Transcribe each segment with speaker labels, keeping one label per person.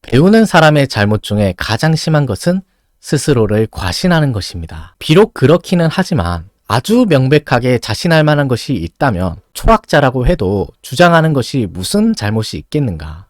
Speaker 1: 배우는 사람의 잘못 중에 가장 심한 것은 스스로를 과신하는 것입니다. 비록 그렇기는 하지만 아주 명백하게 자신할 만한 것이 있다면 초학자라고 해도 주장하는 것이 무슨 잘못이 있겠는가.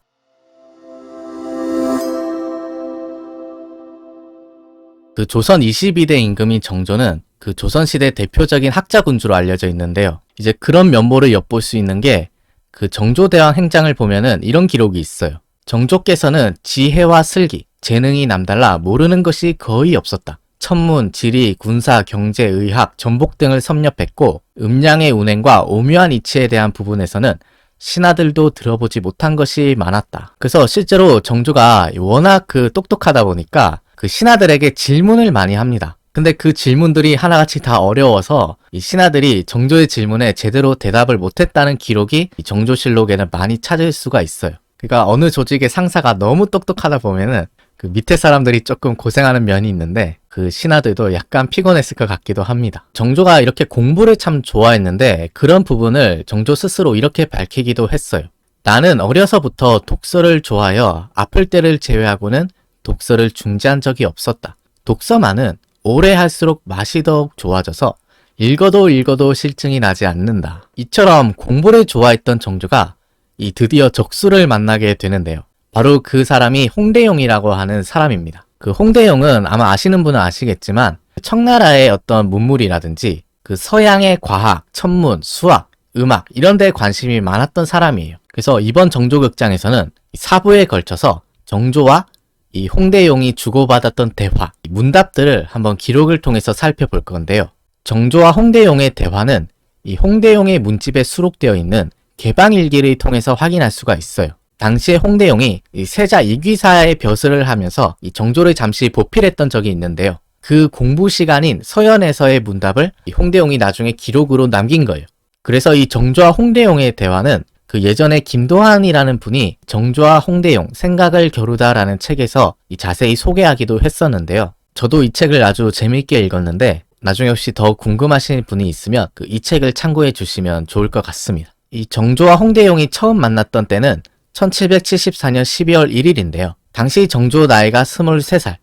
Speaker 1: 그 조선 22대 임금인 정조는 그 조선시대 대표적인 학자군주로 알려져 있는데요. 이제 그런 면모를 엿볼 수 있는 게 그 정조대왕 행장을 보면은 이런 기록이 있어요. 정조께서는 지혜와 슬기, 재능이 남달라 모르는 것이 거의 없었다. 천문, 지리, 군사, 경제, 의학, 전복 등을 섭렵했고 음양의 운행과 오묘한 이치에 대한 부분에서는 신하들도 들어보지 못한 것이 많았다. 그래서 실제로 정조가 워낙 그 똑똑하다 보니까 그 신하들에게 질문을 많이 합니다. 근데 그 질문들이 하나같이 다 어려워서 이 신하들이 정조의 질문에 제대로 대답을 못했다는 기록이 이 정조실록에는 많이 찾을 수가 있어요. 그러니까 어느 조직의 상사가 너무 똑똑하다 보면은 그 밑에 사람들이 조금 고생하는 면이 있는데 그 신하들도 약간 피곤했을 것 같기도 합니다. 정조가 이렇게 공부를 참 좋아했는데 그런 부분을 정조 스스로 이렇게 밝히기도 했어요. 나는 어려서부터 독서를 좋아하여 아플 때를 제외하고는 독서를 중지한 적이 없었다. 독서만은 오래 할수록 맛이 더욱 좋아져서 읽어도 실증이 나지 않는다. 이처럼 공부를 좋아했던 정조가 이 드디어 적수를 만나게 되는데요. 바로 그 사람이 홍대용이라고 하는 사람입니다. 그 홍대용은 아마 아시는 분은 아시겠지만 청나라의 어떤 문물이라든지 그 서양의 과학, 천문, 수학, 음악 이런 데에 관심이 많았던 사람이에요. 그래서 이번 정조극장에서는 4부에 걸쳐서 정조와 이 홍대용이 주고받았던 대화, 문답들을 한번 기록을 통해서 살펴볼 건데요. 정조와 홍대용의 대화는 이 홍대용의 문집에 수록되어 있는 개방일기를 통해서 확인할 수가 있어요. 당시에 홍대용이 이 세자 이귀사의 벼슬을 하면서 이 정조를 잠시 보필했던 적이 있는데요. 그 공부 시간인 서연에서의 문답을 이 홍대용이 나중에 기록으로 남긴 거예요. 그래서 이 정조와 홍대용의 대화는 그 예전에 김도한이라는 분이 정조와 홍대용 생각을 겨루다라는 책에서 자세히 소개하기도 했었는데요. 저도 이 책을 아주 재미있게 읽었는데 나중에 혹시 더 궁금하신 분이 있으면 이 책을 참고해 주시면 좋을 것 같습니다. 이 정조와 홍대용이 처음 만났던 때는 1774년 12월 1일인데요. 당시 정조 나이가 23살,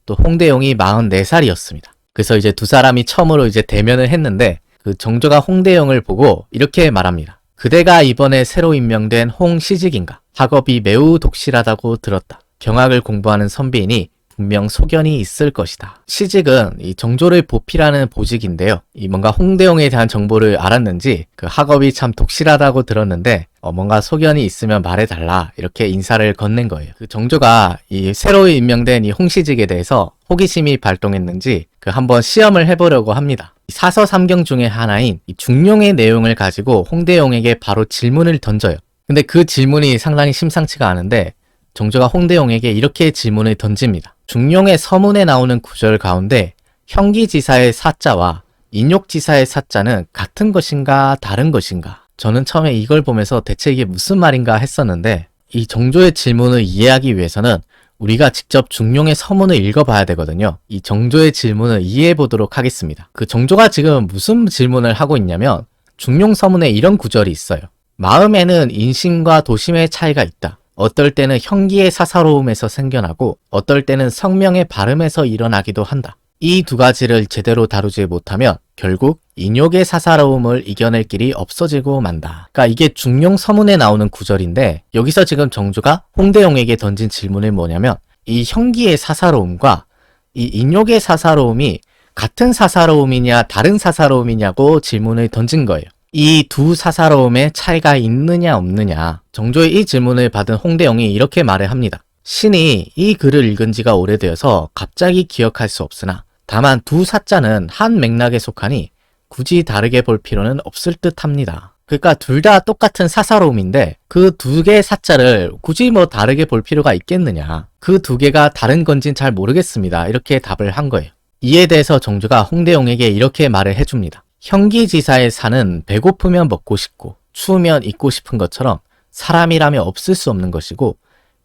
Speaker 1: 또 홍대용이 44살이었습니다. 그래서 이제 두 사람이 처음으로 이제 대면을 했는데 그 정조가 홍대용을 보고 이렇게 말합니다. 그대가 이번에 새로 임명된 홍시직인가? 학업이 매우 독실하다고 들었다. 경학을 공부하는 선비이니 분명 소견이 있을 것이다. 시직은 이 정조를 보필하는 보직인데요. 이 뭔가 홍대용에 대한 정보를 알았는지 그 학업이 참 독실하다고 들었는데 뭔가 소견이 있으면 말해달라 이렇게 인사를 건넨 거예요. 그 정조가 이 새로 임명된 이 홍시직에 대해서 호기심이 발동했는지 그 한번 시험을 해보려고 합니다. 사서 삼경 중에 하나인 이 중용의 내용을 가지고 홍대용에게 바로 질문을 던져요. 근데 그 질문이 상당히 심상치가 않은데 정조가 홍대용에게 이렇게 질문을 던집니다. 중용의 서문에 나오는 구절 가운데 형기지사의 사자와 인욕지사의 사자는 같은 것인가 다른 것인가? 저는 처음에 이걸 보면서 대체 이게 무슨 말인가 했었는데 이 정조의 질문을 이해하기 위해서는 우리가 직접 중용의 서문을 읽어봐야 되거든요. 이 정조의 질문을 이해해 보도록 하겠습니다. 그 정조가 지금 무슨 질문을 하고 있냐면 중용 서문에 이런 구절이 있어요. 마음에는 인심과 도심의 차이가 있다. 어떨 때는 형기의 사사로움에서 생겨나고 어떨 때는 성명의 발음에서 일어나기도 한다. 이 두 가지를 제대로 다루지 못하면 결국 인욕의 사사로움을 이겨낼 길이 없어지고 만다. 그러니까 이게 중용 서문에 나오는 구절인데 여기서 지금 정조가 홍대용에게 던진 질문이 뭐냐면 이 형기의 사사로움과 이 인욕의 사사로움이 같은 사사로움이냐 다른 사사로움이냐고 질문을 던진 거예요. 이 두 사사로움의 차이가 있느냐 없느냐. 정조의 이 질문을 받은 홍대용이 이렇게 말을 합니다. 신이 이 글을 읽은 지가 오래되어서 갑자기 기억할 수 없으나 다만 두 사자는 한 맥락에 속하니 굳이 다르게 볼 필요는 없을 듯 합니다. 그러니까 둘 다 똑같은 사사로움인데 그 두 개의 사자를 굳이 뭐 다르게 볼 필요가 있겠느냐. 그 두 개가 다른 건진 잘 모르겠습니다. 이렇게 답을 한 거예요. 이에 대해서 정조가 홍대용에게 이렇게 말을 해줍니다. 형기지사의 사는 배고프면 먹고 싶고 추우면 입고 싶은 것처럼 사람이라면 없을 수 없는 것이고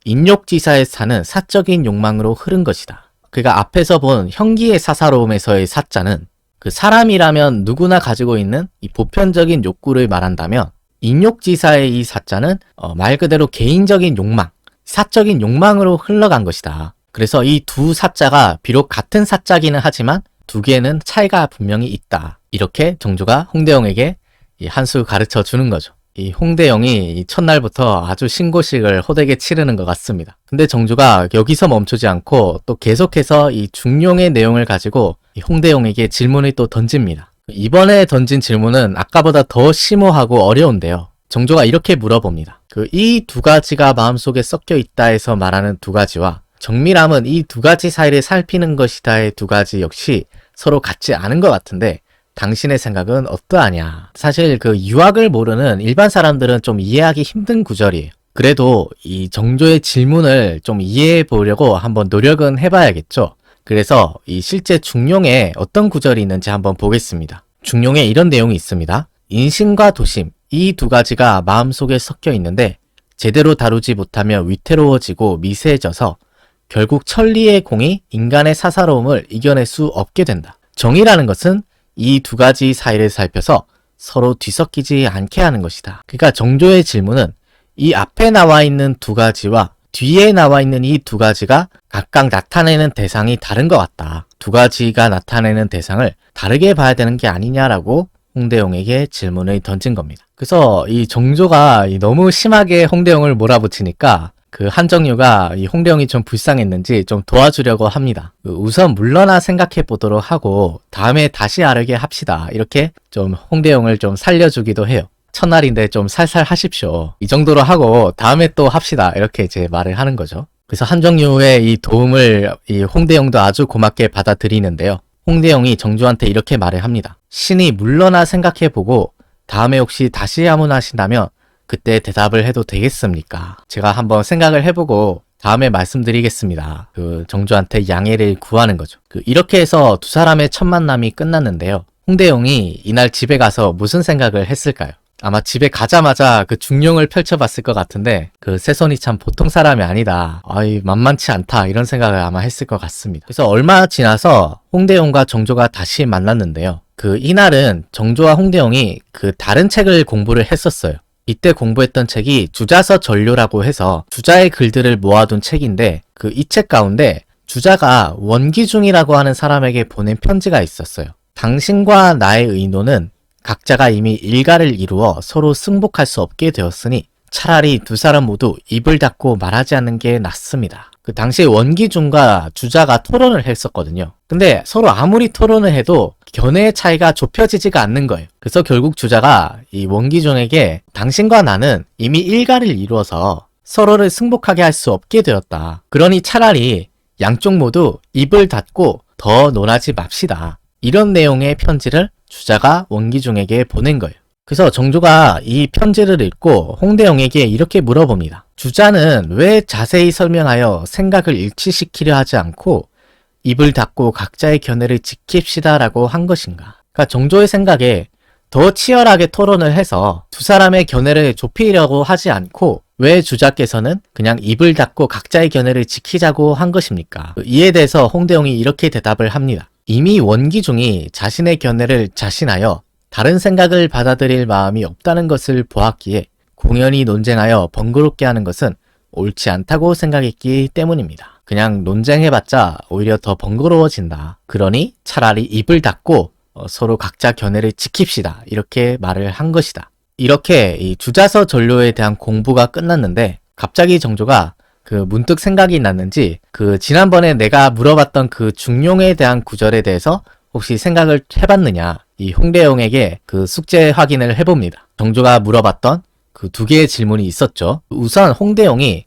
Speaker 1: 인욕지사의 사는 사적인 욕망으로 흐른 것이다. 그러니까 앞에서 본 형기의 사사로움에서의 사자는 그 사람이라면 누구나 가지고 있는 이 보편적인 욕구를 말한다면 인욕지사의 이 사자는 말 그대로 개인적인 욕망, 사적인 욕망으로 흘러간 것이다. 그래서 이 두 사자가 비록 같은 사자기는 하지만 두 개는 차이가 분명히 있다. 이렇게 정조가 홍대영에게 이 한 수 가르쳐 주는 거죠. 이 홍대영이 이 첫날부터 아주 신고식을 호되게 치르는 것 같습니다. 근데 정조가 여기서 멈추지 않고 또 계속해서 이 중용의 내용을 가지고 이 홍대영에게 질문을 또 던집니다. 이번에 던진 질문은 아까보다 더 심오하고 어려운데요. 정조가 이렇게 물어봅니다. 이 두 가지가 마음속에 섞여 있다 해서 말하는 두 가지와 정밀함은 이 두 가지 사이를 살피는 것이다의 두 가지 역시 서로 같지 않은 것 같은데 당신의 생각은 어떠하냐? 사실 유학을 모르는 일반 사람들은 좀 이해하기 힘든 구절이에요. 그래도 이 정조의 질문을 좀 이해해 보려고 한번 노력은 해봐야겠죠. 그래서 이 실제 중용에 어떤 구절이 있는지 한번 보겠습니다. 중용에 이런 내용이 있습니다. 인심과 도심, 이 두 가지가 마음속에 섞여 있는데 제대로 다루지 못하면 위태로워지고 미세해져서 결국 천리의 공이 인간의 사사로움을 이겨낼 수 없게 된다. 정의라는 것은 이 두 가지 사이를 살펴서 서로 뒤섞이지 않게 하는 것이다. 그러니까 정조의 질문은 이 앞에 나와 있는 두 가지와 뒤에 나와 있는 이 두 가지가 각각 나타내는 대상이 다른 것 같다. 두 가지가 나타내는 대상을 다르게 봐야 되는 게 아니냐라고 홍대영에게 질문을 던진 겁니다. 그래서 이 정조가 너무 심하게 홍대영을 몰아붙이니까 한정유가 이 홍대영이 좀 불쌍했는지 좀 도와주려고 합니다. 우선 물러나 생각해 보도록 하고 다음에 다시 아르게 합시다. 이렇게 좀 홍대영을 좀 살려주기도 해요. 첫날인데 좀 살살 하십시오. 이 정도로 하고 다음에 또 합시다. 이렇게 이제 말을 하는 거죠. 그래서 한정유의 이 도움을 이 홍대영도 아주 고맙게 받아들이는데요. 홍대영이 정조한테 이렇게 말을 합니다. 신이 물러나 생각해보고 다음에 혹시 다시 하문하신다면 그때 대답을 해도 되겠습니까? 제가 한번 생각을 해보고 다음에 말씀드리겠습니다. 정조한테 양해를 구하는 거죠. 이렇게 해서 두 사람의 첫 만남이 끝났는데요. 홍대영이 이날 집에 가서 무슨 생각을 했을까요? 아마 집에 가자마자 중용을 펼쳐봤을 것 같은데 새손이 참 보통 사람이 아니다. 만만치 않다. 이런 생각을 아마 했을 것 같습니다. 그래서 얼마 지나서 홍대영과 정조가 다시 만났는데요. 이날은 정조와 홍대영이 다른 책을 공부를 했었어요. 이때 공부했던 책이 주자서 전료라고 해서 주자의 글들을 모아둔 책인데 이 책 가운데 주자가 원기중이라고 하는 사람에게 보낸 편지가 있었어요. 당신과 나의 의논은 각자가 이미 일가를 이루어 서로 승복할 수 없게 되었으니 차라리 두 사람 모두 입을 닫고 말하지 않는 게 낫습니다. 당시에 원기중과 주자가 토론을 했었거든요. 근데 서로 아무리 토론을 해도 견해의 차이가 좁혀지지가 않는 거예요. 그래서 결국 주자가 이 원기중에게 당신과 나는 이미 일가를 이루어서 서로를 승복하게 할 수 없게 되었다. 그러니 차라리 양쪽 모두 입을 닫고 더 논하지 맙시다. 이런 내용의 편지를 주자가 원기중에게 보낸 거예요. 그래서 정조가 이 편지를 읽고 홍대영에게 이렇게 물어봅니다. 주자는 왜 자세히 설명하여 생각을 일치시키려 하지 않고 입을 닫고 각자의 견해를 지킵시다 라고 한 것인가? 그러니까 정조의 생각에 더 치열하게 토론을 해서 두 사람의 견해를 좁히려고 하지 않고 왜 주자께서는 그냥 입을 닫고 각자의 견해를 지키자고 한 것입니까? 이에 대해서 홍대영이 이렇게 대답을 합니다. 이미 원기중이 자신의 견해를 자신하여 다른 생각을 받아들일 마음이 없다는 것을 보았기에 공연히 논쟁하여 번거롭게 하는 것은 옳지 않다고 생각했기 때문입니다. 그냥 논쟁해봤자 오히려 더 번거로워진다. 그러니 차라리 입을 닫고 서로 각자 견해를 지킵시다. 이렇게 말을 한 것이다. 이렇게 이 주자서 전료에 대한 공부가 끝났는데 갑자기 정조가 문득 생각이 났는지 지난번에 내가 물어봤던 중용에 대한 구절에 대해서 혹시 생각을 해봤느냐 이 홍대영에게 숙제 확인을 해봅니다. 정조가 물어봤던 두 개의 질문이 있었죠. 우선 홍대영이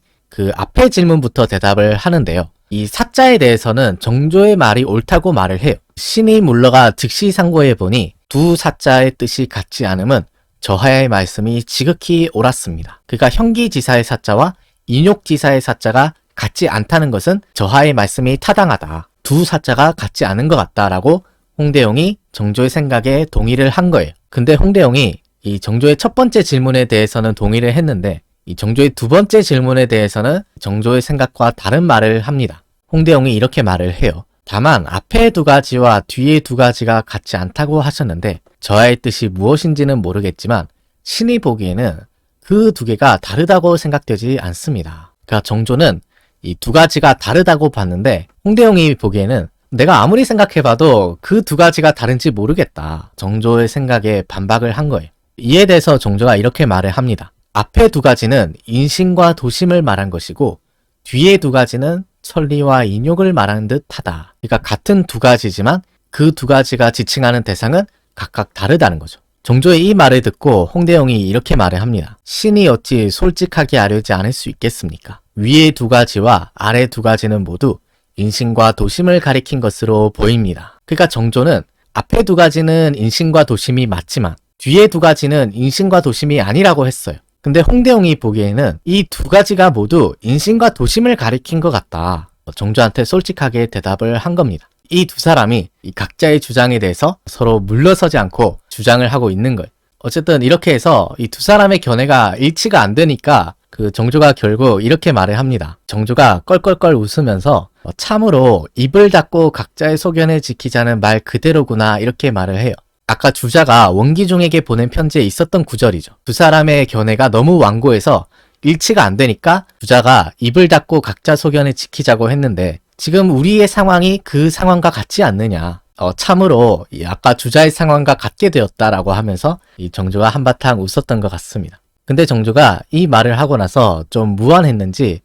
Speaker 1: 앞에 질문부터 대답을 하는데요. 이 사자에 대해서는 정조의 말이 옳다고 말을 해요. 신이 물러가 즉시 상고해보니 두 사자의 뜻이 같지 않음은 저하의 말씀이 지극히 옳았습니다. 그러니까 형기지사의 사자와 인욕지사의 사자가 같지 않다는 것은 저하의 말씀이 타당하다. 두 사자가 같지 않은 것 같다라고 홍대영이 정조의 생각에 동의를 한 거예요. 근데 홍대영이 이 정조의 첫 번째 질문에 대해서는 동의를 했는데 이 정조의 두 번째 질문에 대해서는 정조의 생각과 다른 말을 합니다. 홍대영이 이렇게 말을 해요. 다만 앞에 두 가지와 뒤에 두 가지가 같지 않다고 하셨는데 저하의 뜻이 무엇인지는 모르겠지만 신이 보기에는 그 두 개가 다르다고 생각되지 않습니다. 그러니까 정조는 이 두 가지가 다르다고 봤는데 홍대용이 보기에는 내가 아무리 생각해봐도 그 두 가지가 다른지 모르겠다. 정조의 생각에 반박을 한 거예요. 이에 대해서 정조가 이렇게 말을 합니다. 앞에 두 가지는 인신과 도심을 말한 것이고 뒤에 두 가지는 천리와 인욕을 말하는 듯 하다. 그러니까 같은 두 가지지만 그 두 가지가 지칭하는 대상은 각각 다르다는 거죠. 정조의 이 말을 듣고 홍대용이 이렇게 말을 합니다. 신이 어찌 솔직하게 아뢰지 않을 수 있겠습니까? 위의 두 가지와 아래 두 가지는 모두 인신과 도심을 가리킨 것으로 보입니다. 그러니까 정조는 앞에 두 가지는 인신과 도심이 맞지만 뒤에 두 가지는 인신과 도심이 아니라고 했어요. 근데 홍대용이 보기에는 이 두 가지가 모두 인신과 도심을 가리킨 것 같다. 정조한테 솔직하게 대답을 한 겁니다. 이 두 사람이 이 각자의 주장에 대해서 서로 물러서지 않고 주장을 하고 있는 거예요. 어쨌든 이렇게 해서 이 두 사람의 견해가 일치가 안 되니까 그 정조가 결국 이렇게 말을 합니다. 정조가 껄껄껄 웃으면서 참으로 입을 닫고 각자의 소견을 지키자는 말 그대로구나 이렇게 말을 해요. 아까 주자가 원기종에게 보낸 편지에 있었던 구절이죠. 두 사람의 견해가 너무 완고해서 일치가 안 되니까 주자가 입을 닫고 각자 소견을 지키자고 했는데 지금 우리의 상황이 그 상황과 같지 않느냐. 참으로 아까 주자의 상황과 같게 되었다라고 하면서 이 정조가 한바탕 웃었던 것 같습니다. 근데 정조가 이 말을 하고 나서 좀 무안했는지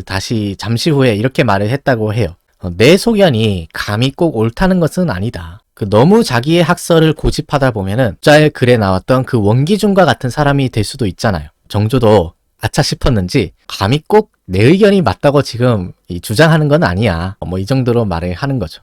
Speaker 1: 다시 잠시 후에 이렇게 말을 했다고 해요. 내 소견이 감히 꼭 옳다는 것은 아니다. 너무 자기의 학설을 고집하다 보면은 주자의 글에 나왔던 그 원기중과 같은 사람이 될 수도 있잖아요. 정조도 아차 싶었는지 감히 꼭 내 의견이 맞다고 지금 주장하는 건 아니야. 이 정도로 말을 하는 거죠.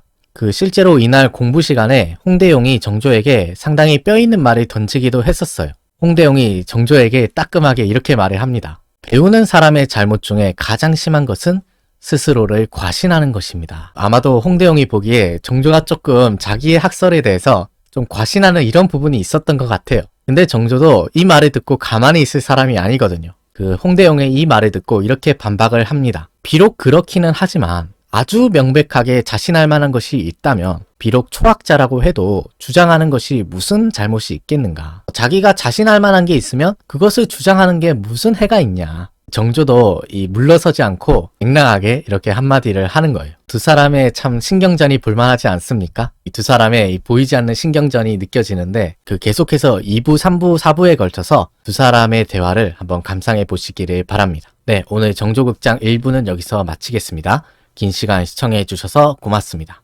Speaker 1: 실제로 이날 공부 시간에 홍대용이 정조에게 상당히 뼈 있는 말을 던지기도 했었어요. 홍대용이 정조에게 따끔하게 이렇게 말을 합니다. 배우는 사람의 잘못 중에 가장 심한 것은 스스로를 과신하는 것입니다. 아마도 홍대용이 보기에 정조가 조금 자기의 학설에 대해서 좀 과신하는 이런 부분이 있었던 것 같아요. 근데 정조도 이 말을 듣고 가만히 있을 사람이 아니거든요. 홍대용의 이 말을 듣고 이렇게 반박을 합니다. 비록 그렇기는 하지만 아주 명백하게 자신할 만한 것이 있다면 비록 초학자라고 해도 주장하는 것이 무슨 잘못이 있겠는가. 자기가 자신할 만한 게 있으면 그것을 주장하는 게 무슨 해가 있냐. 정조도 물러서지 않고 냉랭하게 이렇게 한마디를 하는 거예요. 두 사람의 참 신경전이 볼만하지 않습니까? 이 두 사람의 보이지 않는 신경전이 느껴지는데 계속해서 2부, 3부, 4부에 걸쳐서 두 사람의 대화를 한번 감상해 보시기를 바랍니다. 네, 오늘 정조극장 1부는 여기서 마치겠습니다. 긴 시간 시청해 주셔서 고맙습니다.